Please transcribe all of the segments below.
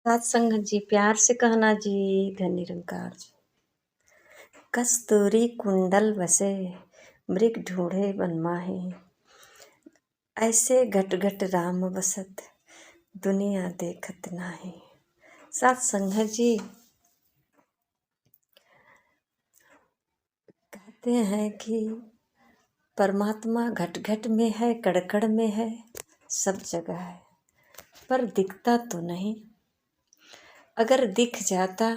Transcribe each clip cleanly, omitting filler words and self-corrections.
सत्संग जी, प्यार से कहना जी। धन निरंकार जी। कस्तूरी कुंडल बसे, मृग ढूंढे बनमाहे, ऐसे घट घट राम बसत, दुनिया देखत नाहे। सत्संग जी कहते हैं कि परमात्मा घट घट में है, कड़ कड़ में है, सब जगह है, पर दिखता तो नहीं। अगर दिख जाता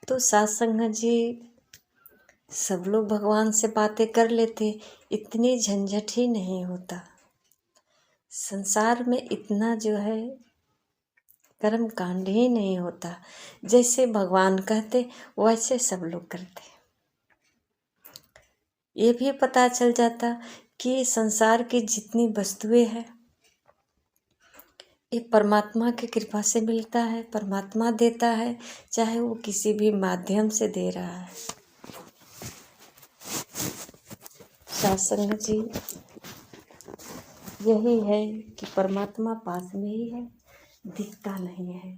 तो सत्संग जी सब लोग भगवान से बातें कर लेते, इतनी झंझट ही नहीं होता। संसार में इतना जो है कर्म कांड ही नहीं होता। जैसे भगवान कहते वैसे सब लोग करते। ये भी पता चल जाता कि संसार की जितनी वस्तुएं हैं ये परमात्मा की कृपा से मिलता है, परमात्मा देता है, चाहे वो किसी भी माध्यम से दे रहा है। सत्संग जी यही है कि परमात्मा पास में ही है, दिखता नहीं है।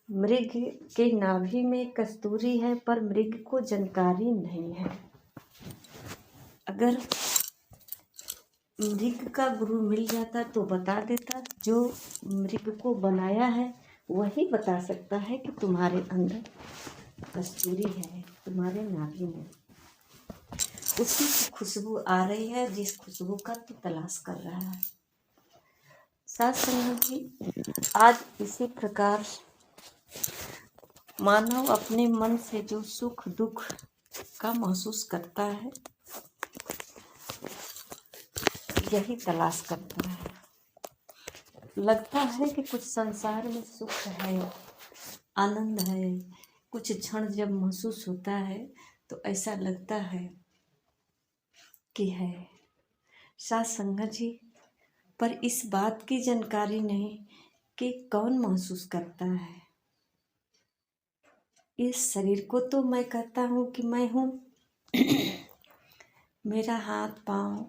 मृग के नाभि में कस्तूरी है, पर मृग को जानकारी नहीं है। अगर मृग का गुरु मिल जाता तो बता देता, जो मृग को बनाया है वही बता सकता है कि तुम्हारे अंदर कस्तूरी है, तुम्हारे नाभि में उसी की खुशबू आ रही है, जिस खुशबू का तू तलाश कर रहा है। सत्संग जी आज इसी प्रकार मानव अपने मन से जो सुख दुख का महसूस करता है यही तलाश करता है। लगता है कि कुछ संसार में सुख है, आनंद है, कुछ क्षण जब महसूस होता है तो ऐसा लगता है कि है। सत्संग जी पर इस बात की जानकारी नहीं कि कौन महसूस करता है। इस शरीर को तो मैं कहता हूँ कि मैं हूँ। मेरा हाथ पाँव,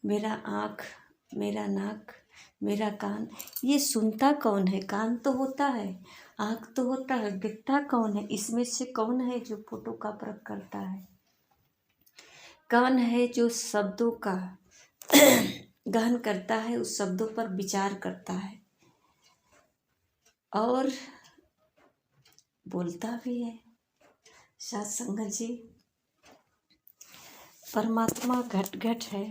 मेरा आँख, मेरा नाक, मेरा कान, ये सुनता कौन है? कान तो होता है, आँख तो होता है, दिखता कौन है? इसमें से कौन है जो फोटो का परख करता है? कौन है जो शब्दों का गहन करता है, उस शब्दों पर विचार करता है और बोलता भी है। सत्संग जी परमात्मा घट घट है,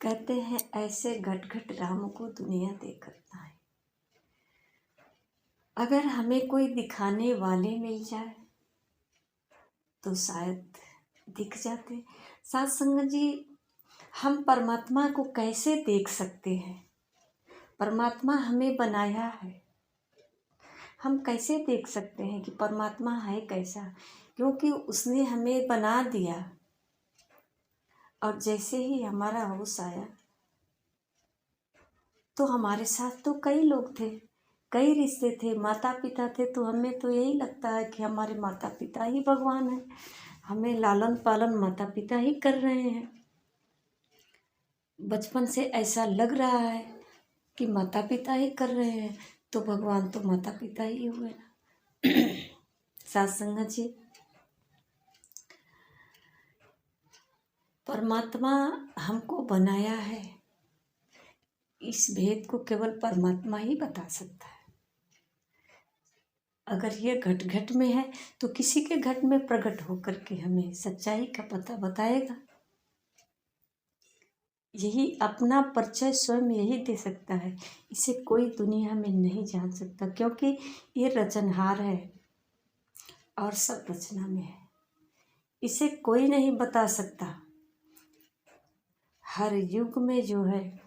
कहते हैं ऐसे घट घट राम को दुनिया देखता है। अगर हमें कोई दिखाने वाले मिल जाए तो शायद दिख जाते। सत्संग जी हम परमात्मा को कैसे देख सकते हैं? परमात्मा हमें बनाया है, हम कैसे देख सकते हैं कि परमात्मा है कैसा? क्योंकि उसने हमें बना दिया और जैसे ही हमारा होश आया तो हमारे साथ तो कई लोग थे, कई रिश्ते थे, माता पिता थे, तो हमें तो यही लगता है कि हमारे माता पिता ही भगवान है, हमें लालन पालन माता पिता ही कर रहे हैं। बचपन से ऐसा लग रहा है कि माता पिता ही कर रहे हैं, तो भगवान तो माता पिता ही हुए ना। सत्संग जी परमात्मा हमको बनाया है, इस भेद को केवल परमात्मा ही बता सकता है। अगर ये घट घट में है तो किसी के घट में प्रकट होकर के हमें सच्चाई का पता बताएगा। यही अपना परिचय स्वयं यही दे सकता है, इसे कोई दुनिया में नहीं जान सकता, क्योंकि ये रचनहार है और सब रचना में है, इसे कोई नहीं बता सकता। हर युग में जो है,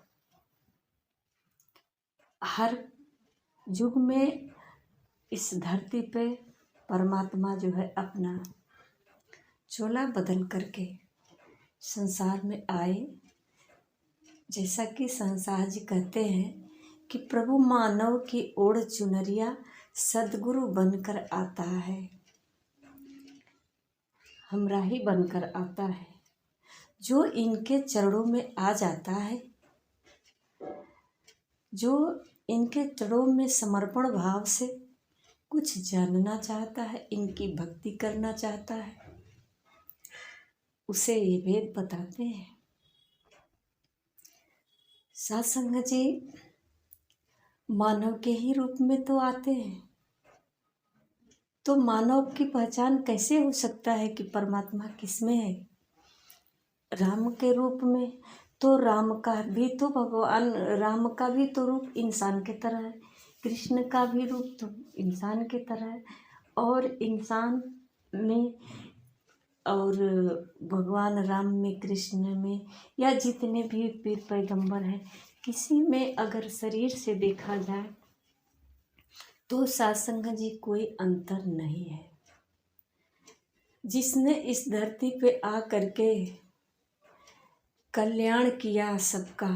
हर युग में इस धरती पे परमात्मा जो है अपना चोला बदल करके संसार में आए। जैसा कि संसार जी कहते हैं कि प्रभु मानव की ओढ़ चुनरिया सदगुरु बनकर आता है, हमराही बनकर आता है। जो इनके चरणों में आ जाता है, जो इनके चरणों में समर्पण भाव से कुछ जानना चाहता है, इनकी भक्ति करना चाहता है, उसे ये वेद बताते हैं। सत्संग जी मानव के ही रूप में तो आते हैं, तो मानव की पहचान कैसे हो सकता है कि परमात्मा किसमें है? राम के रूप में, तो राम का भी तो भगवान राम का भी तो रूप इंसान के तरह है, कृष्ण का भी रूप तो इंसान के तरह है, और इंसान में और भगवान राम में, कृष्ण में, या जितने भी पीर पैगंबर हैं, किसी में अगर शरीर से देखा जाए तो सत्संग जी कोई अंतर नहीं है। जिसने इस धरती पे आ करके कल्याण किया सबका,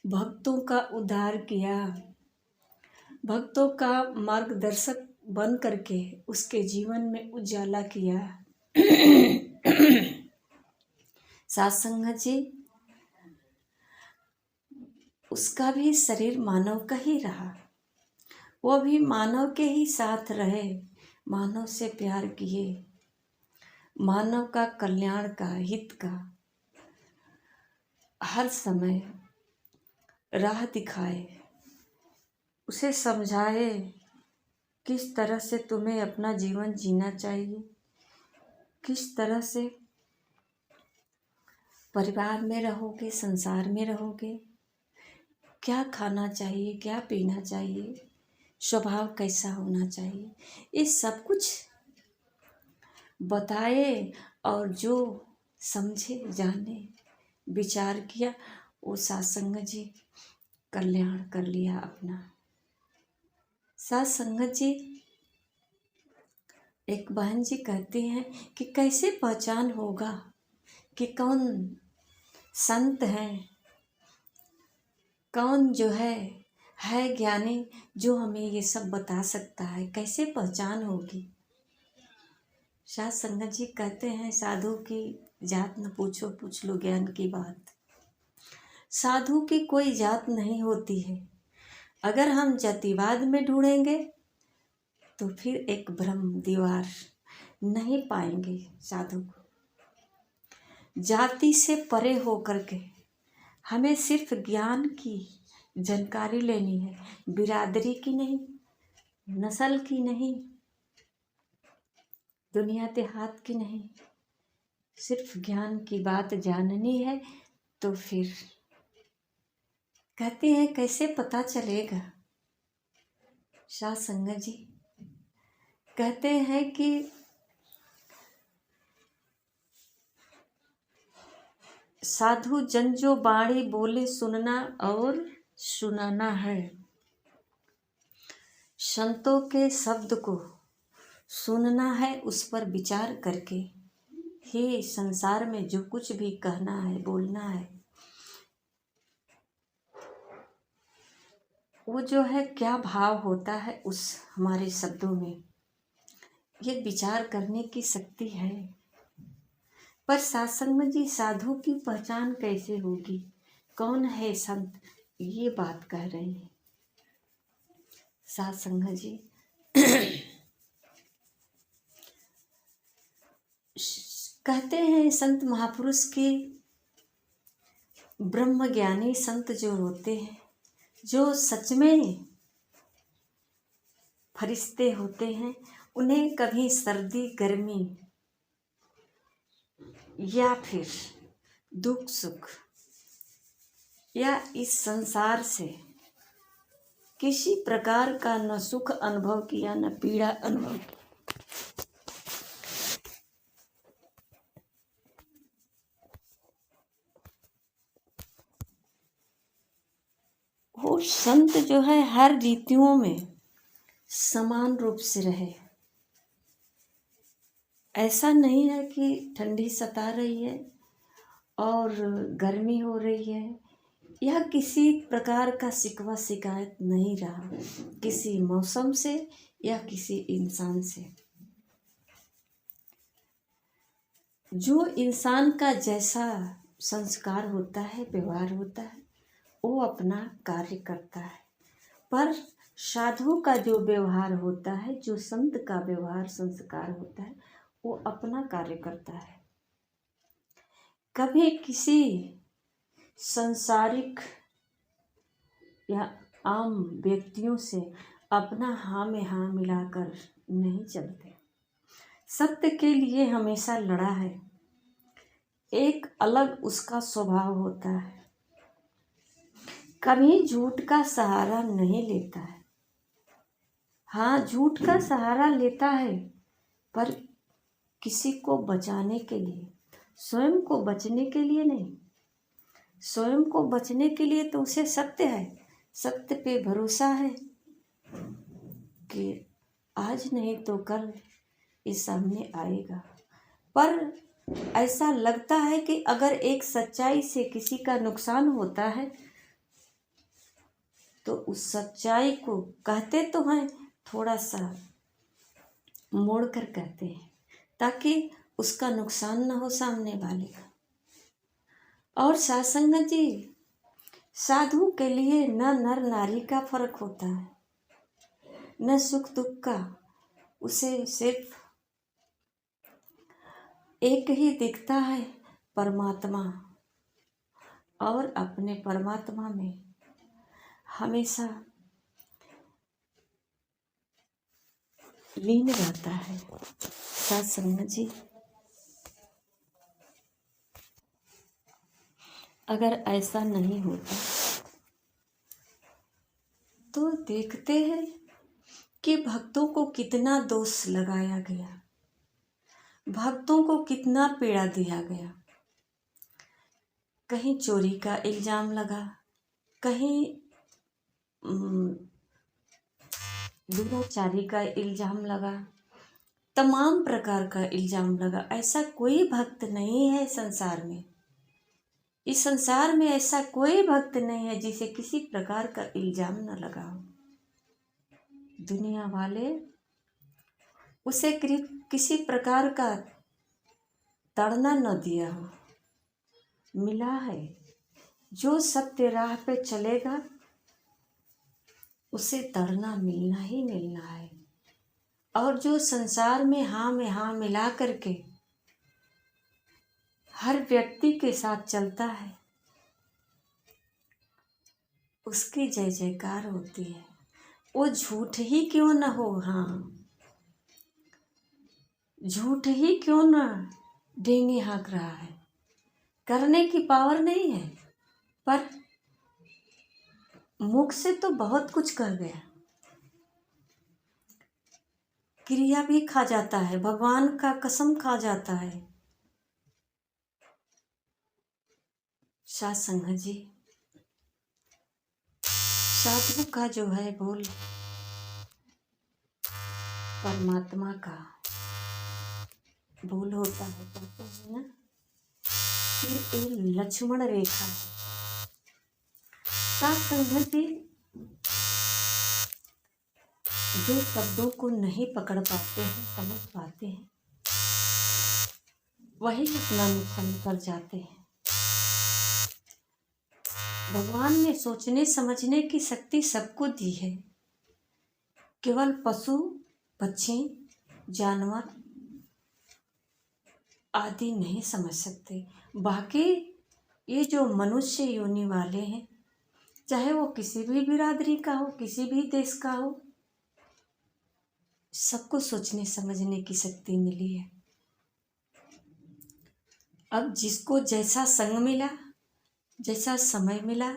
भक्तों का उद्धार किया, भक्तों का मार्गदर्शक बन करके उसके जीवन में उजाला किया सत्संग जी, उसका भी शरीर मानव का ही रहा, वो भी मानव के ही साथ रहे, मानव से प्यार किए, मानव का कल्याण का, हित का हर समय राह दिखाए, उसे समझाए किस तरह से तुम्हें अपना जीवन जीना चाहिए, किस तरह से परिवार में रहोगे, संसार में रहोगे, क्या खाना चाहिए, क्या पीना चाहिए, स्वभाव कैसा होना चाहिए, ये सब कुछ बताए। और जो समझे, जाने, विचार किया, वो सत्संग जी कल्याण कर लिया अपना। सत्संग जी एक बहन जी कहती हैं कि कैसे पहचान होगा कि कौन संत है, कौन जो है ज्ञानी, जो हमें ये सब बता सकता है, कैसे पहचान होगी? सत्संग जी कहते हैं साधु की जात न पूछो, पूछ लो ज्ञान की बात। साधु की कोई जात नहीं होती है। अगर हम जातिवाद में ढूंढेंगे तो फिर एक भ्रम दीवार नहीं पाएंगे साधु को। जाति से परे हो करके हमें सिर्फ ज्ञान की जानकारी लेनी है, बिरादरी की नहीं, नस्ल की नहीं, दुनिया देहात की नहीं, सिर्फ ज्ञान की बात जाननी है। तो फिर कहते हैं कैसे पता चलेगा? सत्संग जी कहते हैं कि साधु जन जो बाणी बोले सुनना और सुनाना है, संतों के शब्द को सुनना है, उस पर विचार करके ही संसार में जो कुछ भी कहना है, बोलना है, वो जो है क्या भाव होता है उस हमारे शब्दों में, ये विचार करने की शक्ति है। पर सत्संग जी साधु की पहचान कैसे होगी, कौन है संत, ये बात कह रहे हैं सत्संग जी। कहते हैं संत महापुरुष के ब्रह्म ज्ञानी संत जो होते हैं, जो सच में फरिश्ते होते हैं, उन्हें कभी सर्दी गर्मी या फिर दुख सुख या इस संसार से किसी प्रकार का न सुख अनुभव किया न पीड़ा अनुभव किया। वो संत जो है हर रीतियों में समान रूप से रहे। ऐसा नहीं है कि ठंडी सता रही है और गर्मी हो रही है, या किसी प्रकार का शिकवा शिकायत नहीं रहा किसी मौसम से या किसी इंसान से। जो इंसान का जैसा संस्कार होता है, व्यवहार होता है, वो अपना कार्य करता है, पर साधु का जो व्यवहार होता है, जो संत का व्यवहार संस्कार होता है, वो अपना कार्य करता है। कभी किसी संसारिक या आम व्यक्तियों से अपना हाँ में हाँ मिलाकर नहीं चलते। सत्य के लिए हमेशा लड़ा है। एक अलग उसका स्वभाव होता है। कभी झूठ का सहारा नहीं लेता है। हाँ, झूठ का सहारा लेता है, पर किसी को बचाने के लिए, स्वयं को बचने के लिए नहीं। स्वयं को बचने के लिए तो उसे सत्य है, सत्य पे भरोसा है कि आज नहीं तो कल ये सामने आएगा। पर ऐसा लगता है कि अगर एक सच्चाई से किसी का नुकसान होता है तो उस सच्चाई को कहते तो हैं, थोड़ा सा मोड़ कर कहते हैं ताकि उसका नुकसान न हो सामने वाले का। और सत्संग जी, साधु के लिए न नर नारी का फर्क होता है, न सुख दुख का। उसे सिर्फ एक ही दिखता है, परमात्मा। और अपने परमात्मा में हमेशा लीन रहता है। सत्संग जी, अगर ऐसा नहीं होता तो देखते हैं कि भक्तों को कितना दोष लगाया गया, भक्तों को कितना पीड़ा दिया गया। कहीं चोरी का इल्ज़ाम लगा, कहीं दुराचारी का इल्ज़ाम लगा, तमाम प्रकार का इल्ज़ाम लगा। ऐसा कोई भक्त नहीं है संसार में, इस संसार में ऐसा कोई भक्त नहीं है जिसे किसी प्रकार का इल्ज़ाम न लगा हो। दुनिया वाले उसे किसी प्रकार का ताड़ना न दिया हो। मिला है, जो सत्य राह पे चलेगा उसे ताड़ना मिलना ही मिलना है। और जो संसार में हाँ मिला करके हर व्यक्ति के साथ चलता है, उसकी जय जयकार होती है। वो झूठ ही क्यों न हो, हाँ, झूठ ही क्यों न डेंगे हाँक रहा है, करने की पावर नहीं है, पर मुख से तो बहुत कुछ कह गया। क्रिया भी खा जाता है, भगवान का कसम खा जाता है। सत्संग जी, साधु का जो है बोल परमात्मा का बोल होता है, कहते हैं ना कि ये लक्ष्मण रेखा है। सत्संग जी, जो शब्दों को नहीं पकड़ पाते हैं, समझ पाते हैं, वही अपना नुकसान कर जाते हैं। भगवान ने सोचने समझने की शक्ति सबको दी है, केवल पशु पक्षी जानवर आदि नहीं समझ सकते। बाकी ये जो मनुष्य योनि वाले हैं, चाहे वो किसी भी बिरादरी का हो, किसी भी देश का हो, सबको सोचने समझने की शक्ति मिली है। अब जिसको जैसा संग मिला, जैसा समय मिला,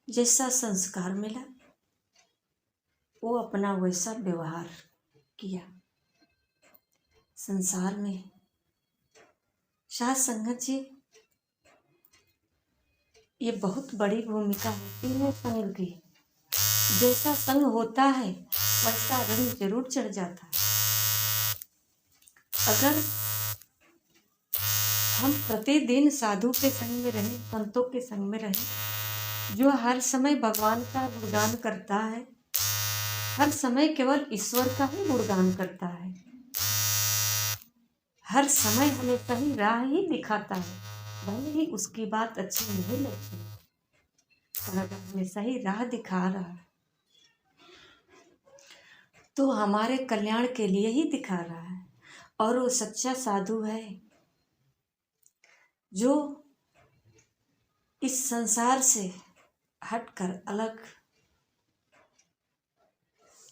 जैसा संस्कार मिला, वो अपना वैसा व्यवहार किया। संसार में साथ संगत जी, ये बहुत बड़ी भूमिका होती है संग की। जैसा संग होता है वैसा रंग जरूर चढ़ जाता है। अगर हम प्रतिदिन साधु के संग में रहें, संतों के संग में रहें, जो हर समय भगवान का गुणगान करता है, हर समय केवल ईश्वर का ही गुणगान करता है, हर समय हमें सही राह ही दिखाता है, भले ही उसकी बात अच्छी नहीं लगती, पर अगर हमें सही राह दिखा रहा है तो हमारे कल्याण के लिए ही दिखा रहा है। और वो सच्चा साधु है जो इस संसार से हटकर अलग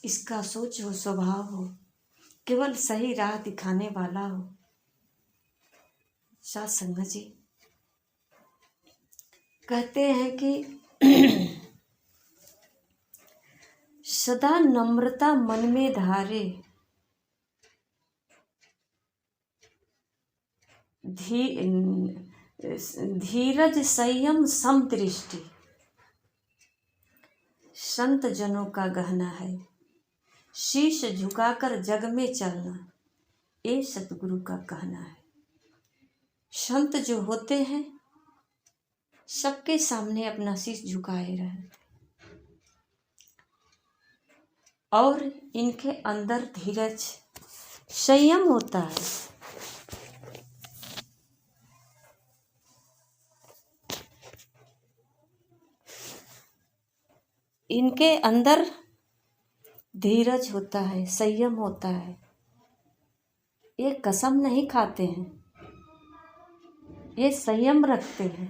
इसका सोच हो, स्वभाव हो, केवल सही राह दिखाने वाला हो। साथ संगत जी कहते हैं कि सदा नम्रता मन में धारे, धीरज संयम समदृष्टि संत जनों का गहना है। शीश झुकाकर जग में चलना ये सतगुरु का कहना है। संत जो होते हैं सबके सामने अपना शीश झुकाए रहते और इनके अंदर धीरज संयम होता है। इनके अंदर धीरज होता है, संयम होता है। ये कसम नहीं खाते हैं, ये संयम रखते हैं।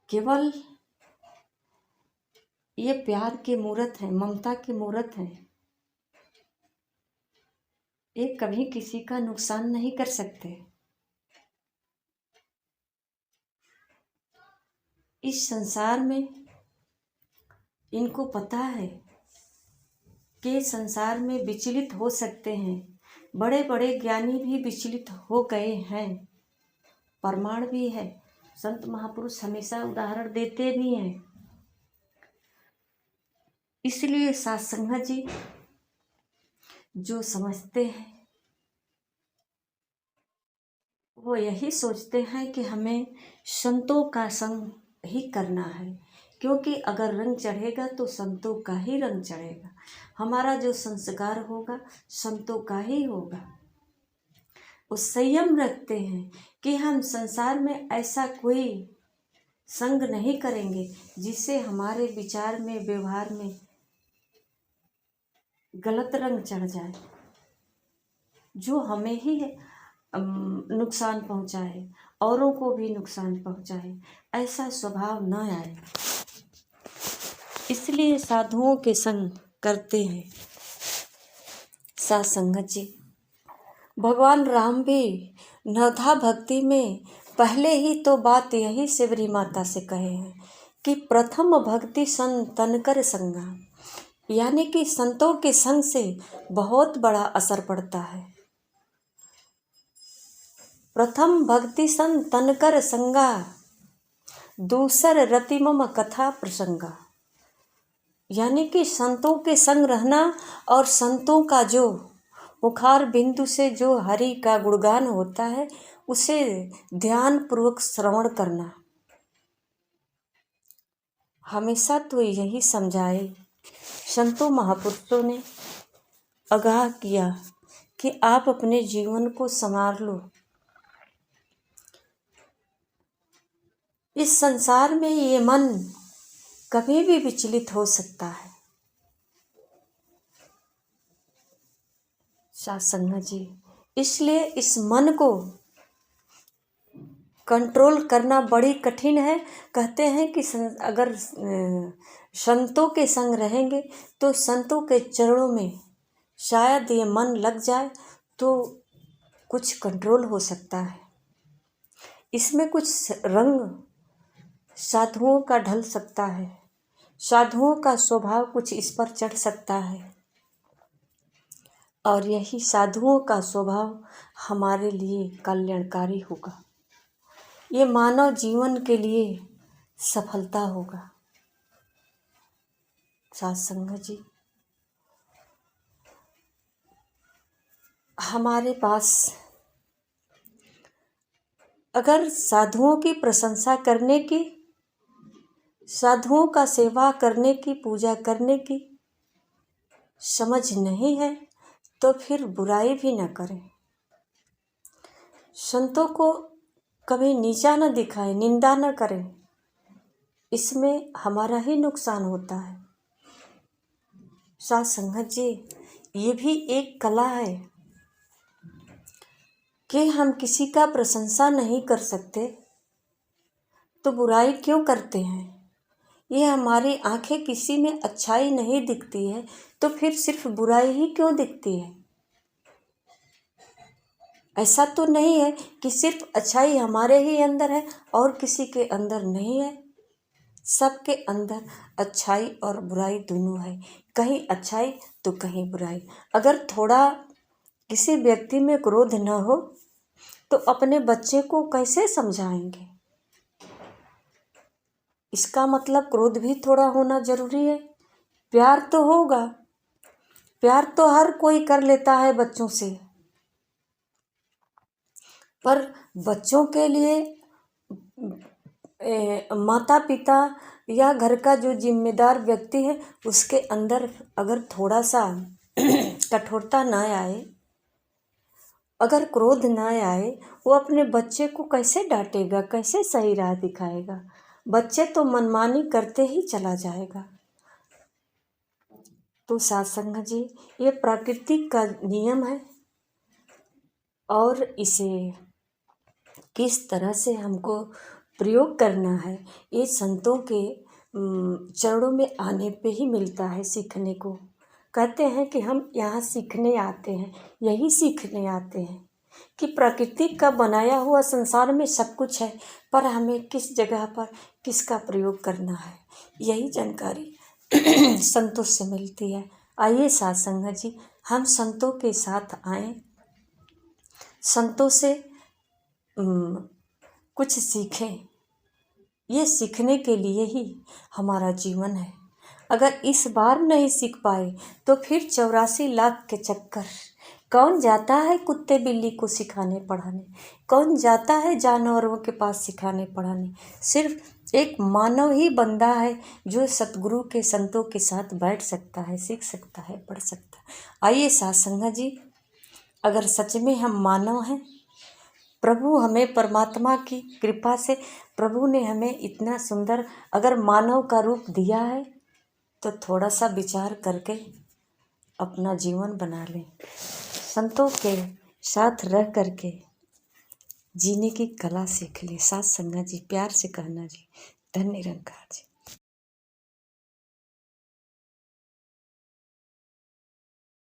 केवल ये प्यार की मूर्त है, ममता की मूर्त है। ये कभी किसी का नुकसान नहीं कर सकते। इस संसार में इनको पता है कि संसार में विचलित हो सकते हैं। बड़े बड़े ज्ञानी भी विचलित हो गए हैं, प्रमाण भी है। संत महापुरुष हमेशा उदाहरण देते भी हैं। इसलिए साथ संगत जी जो समझते हैं वो यही सोचते हैं कि हमें संतों का संग ही करना है, क्योंकि अगर रंग चढ़ेगा तो संतों का ही रंग चढ़ेगा। हमारा जो संस्कार होगा संतों का ही होगा। वो संयम रखते हैं कि हम संसार में ऐसा कोई संग नहीं करेंगे जिससे हमारे विचार में, व्यवहार में गलत रंग चढ़ जाए, जो हमें ही नुकसान पहुंचाए, औरों को भी नुकसान पहुंचाए। ऐसा स्वभाव न आए, इसलिए साधुओं के संग करते हैं। साथ संगत जी भगवान राम भी नवधा भक्ति में पहले ही तो बात यही शिवरी माता से कहे हैं कि प्रथम भक्ति संग तनकर संगा, यानी कि संतों के संग से बहुत बड़ा असर पड़ता है। प्रथम भक्ति संग तनकर संगा, दूसर रति मम कथा प्रसंगा, यानी कि संतों के संग रहना और संतों का जो मुखार बिंदु से जो हरि का गुणगान होता है उसे ध्यान पूर्वक श्रवण करना। हमेशा तो यही समझाए संतों महापुरुषों ने, आगाह किया कि आप अपने जीवन को संवार लो। इस संसार में ये मन कभी भी विचलित हो सकता है। साथ संगत जी इसलिए इस मन को कंट्रोल करना बड़ी कठिन है। कहते हैं कि अगर संतों के संग रहेंगे तो संतों के चरणों में शायद ये मन लग जाए तो कुछ कंट्रोल हो सकता है। इसमें कुछ रंग साधुओं का ढल सकता है, साधुओं का स्वभाव कुछ इस पर चढ़ सकता है, और यही साधुओं का स्वभाव हमारे लिए कल्याणकारी होगा। ये मानव जीवन के लिए सफलता होगा। साथ संगत जी हमारे पास अगर साधुओं की प्रशंसा करने की, साधुओं का सेवा करने की, पूजा करने की समझ नहीं है तो फिर बुराई भी न करें। संतों को कभी नीचा न दिखाएं, निंदा न करें, इसमें हमारा ही नुकसान होता है। साथ संगत जी, ये भी एक कला है कि हम किसी का प्रशंसा नहीं कर सकते तो बुराई क्यों करते हैं। ये हमारी आंखें किसी में अच्छाई नहीं दिखती है तो फिर सिर्फ बुराई ही क्यों दिखती है। ऐसा तो नहीं है कि सिर्फ अच्छाई हमारे ही अंदर है और किसी के अंदर नहीं है। सबके अंदर अच्छाई और बुराई दोनों है, कहीं अच्छाई तो कहीं बुराई। अगर थोड़ा किसी व्यक्ति में क्रोध न हो तो अपने बच्चे को कैसे समझाएंगे। इसका मतलब क्रोध भी थोड़ा होना जरूरी है। प्यार तो होगा, प्यार तो हर कोई कर लेता है बच्चों से, पर बच्चों के लिए माता पिता या घर का जो जिम्मेदार व्यक्ति है उसके अंदर अगर थोड़ा सा कठोरता ना आए, अगर क्रोध ना आए, वो अपने बच्चे को कैसे डांटेगा, कैसे सही राह दिखाएगा। बच्चे तो मनमानी करते ही चला जाएगा। तो सत्संग जी, ये प्रकृति का नियम है और इसे किस तरह से हमको प्रयोग करना है ये संतों के चरणों में आने पे ही मिलता है सीखने को। कहते हैं कि हम यहाँ सीखने आते हैं, यही सीखने आते हैं कि प्रकृति का बनाया हुआ संसार में सब कुछ है, पर हमें किस जगह पर किसका प्रयोग करना है यही जानकारी संतों से मिलती है। आइए साथ संगत जी, हम संतों के साथ आएं, संतों से कुछ सीखें। ये सीखने के लिए ही हमारा जीवन है। अगर इस बार नहीं सीख पाए तो फिर 84 लाख के चक्कर। कौन जाता है कुत्ते बिल्ली को सिखाने पढ़ाने, कौन जाता है जानवरों के पास सिखाने पढ़ाने। सिर्फ एक मानव ही बंदा है जो सतगुरु के संतों के साथ बैठ सकता है, सीख सकता है, पढ़ सकता है। आइए साथ संगत जी, अगर सच में हम मानव हैं, प्रभु हमें परमात्मा की कृपा से प्रभु ने हमें इतना सुंदर अगर मानव का रूप दिया है तो थोड़ा सा विचार करके अपना जीवन बना लें। संतों के साथ रह करके जीने की कला सीख ले। साथ संगत जी, प्यार से कहना जी, धन्य निरंकार जी।